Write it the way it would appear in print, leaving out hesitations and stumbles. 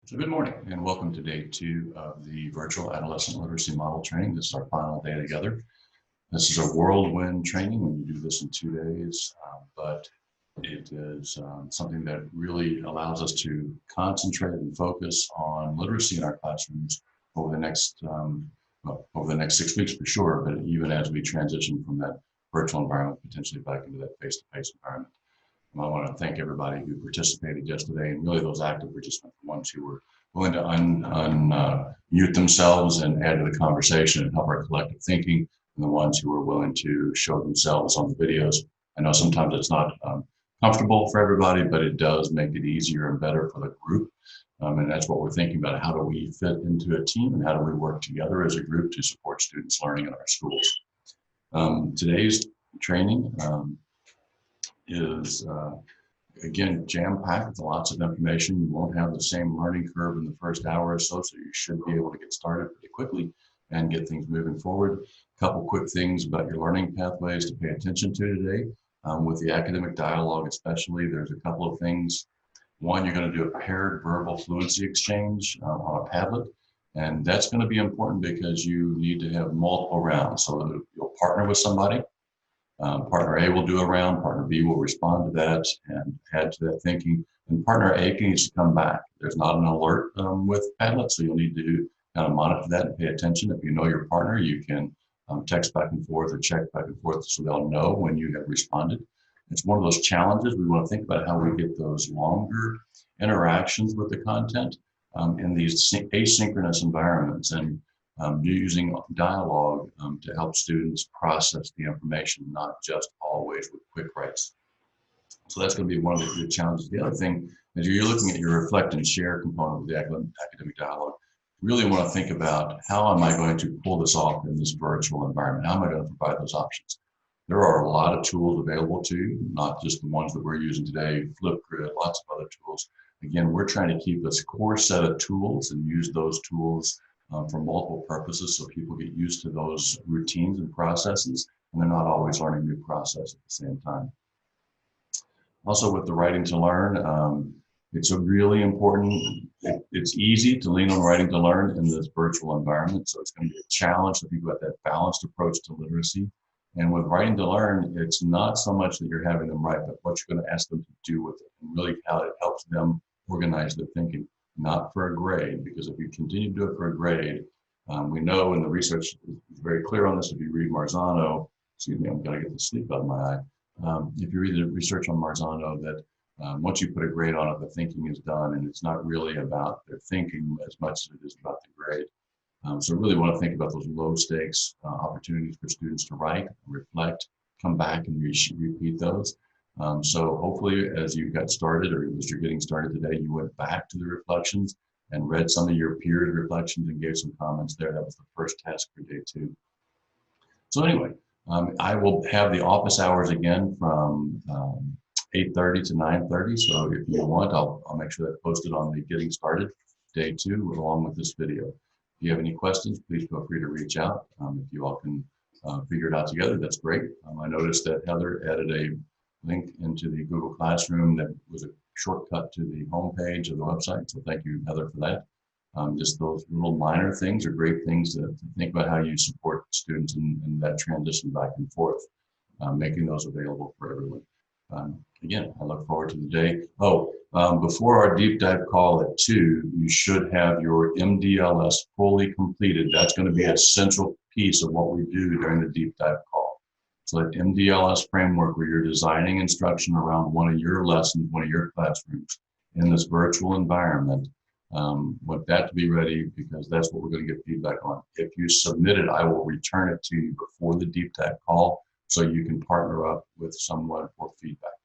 So good morning and welcome to day 2 of the virtual adolescent literacy model training. This is our final day together. This is a whirlwind training. We do this in 2 days, but it is something that really allows us to concentrate and focus on literacy in our classrooms over the next 6 weeks for sure, but even as we transition from that virtual environment potentially back into that face-to-face environment. I want to thank everybody who participated yesterday, and really those active participants, the ones who were willing to unmute themselves and add to the conversation and help our collective thinking, and the ones who were willing to show themselves on the videos. I know sometimes it's not comfortable for everybody, but it does make it easier and better for the group. And that's what we're thinking about. How do we fit into a team, and how do we work together as a group to support students learning in our schools? Today's training is again jam-packed with lots of information. You won't have the same learning curve in the first hour or so, so you should be able to get started pretty quickly and get things moving forward. A couple quick things about your learning pathways to pay attention to today. With the academic dialogue especially, there's a couple of things. One, you're going to do a paired verbal fluency exchange on a Padlet, and that's going to be important because you need to have multiple rounds. So you'll partner with somebody. Partner A will do a round, partner B will respond to that and add to that thinking, and partner A needs to come back. There's not an alert with Padlet, so you'll need to kind of monitor that and pay attention. If you know your partner, you can text back and forth or check back and forth so they'll know when you have responded. It's one of those challenges. We want to think about how we get those longer interactions with the content in these asynchronous environments, and using dialogue to help students process the information, not just always with quick writes. So that's going to be one of the challenges. The other thing is you're looking at your reflect and share component of the academic dialogue. You really want to think about, how am I going to pull this off in this virtual environment? How am I going to provide those options? There are a lot of tools available to you, not just the ones that we're using today, Flipgrid, lots of other tools. Again, we're trying to keep this core set of tools and use those tools for multiple purposes, so people get used to those routines and processes, and they're not always learning new process at the same time. Also, with the writing to learn, it's a really important, it's easy to lean on writing to learn in this virtual environment, so it's going to be a challenge to think about that balanced approach to literacy. And with writing to learn, it's not so much that you're having them write, but what you're going to ask them to do with it, and really how it helps them organize their thinking. Not for a grade, because if you continue to do it for a grade, we know, and the research is very clear on this. If you read Marzano, excuse me, I'm going to get the sleep out of my eye. If you read the research on Marzano, that once you put a grade on it, the thinking is done, and it's not really about their thinking as much as it is about the grade. So really want to think about those low stakes opportunities for students to write, reflect, come back and repeat those. So hopefully as you got started, or as you're getting started today, you went back to the reflections and read some of your peers' reflections and gave some comments there. That was the first task for day 2. So anyway, I will have the office hours again from 8:30 to 9:30. So if you want, I'll make sure that's posted on the Getting Started day 2 along with this video. If you have any questions, please feel free to reach out. If you all can figure it out together, that's great. I noticed that Heather added a link into the Google Classroom that was a shortcut to the homepage of the website. So thank you, Heather, for that. Just those little minor things are great things to think about how you support students in that transition back and forth, making those available for everyone. Again, I look forward to the day. Before our deep dive call at 2, you should have your MDLS fully completed. That's going to be a central piece of what we do during the deep dive call. So that MDLS framework, where you're designing instruction around one of your lessons, one of your classrooms in this virtual environment, want that to be ready, because that's what we're going to get feedback on. If you submit it, I will return it to you before the deep dive call, so you can partner up with someone for feedback.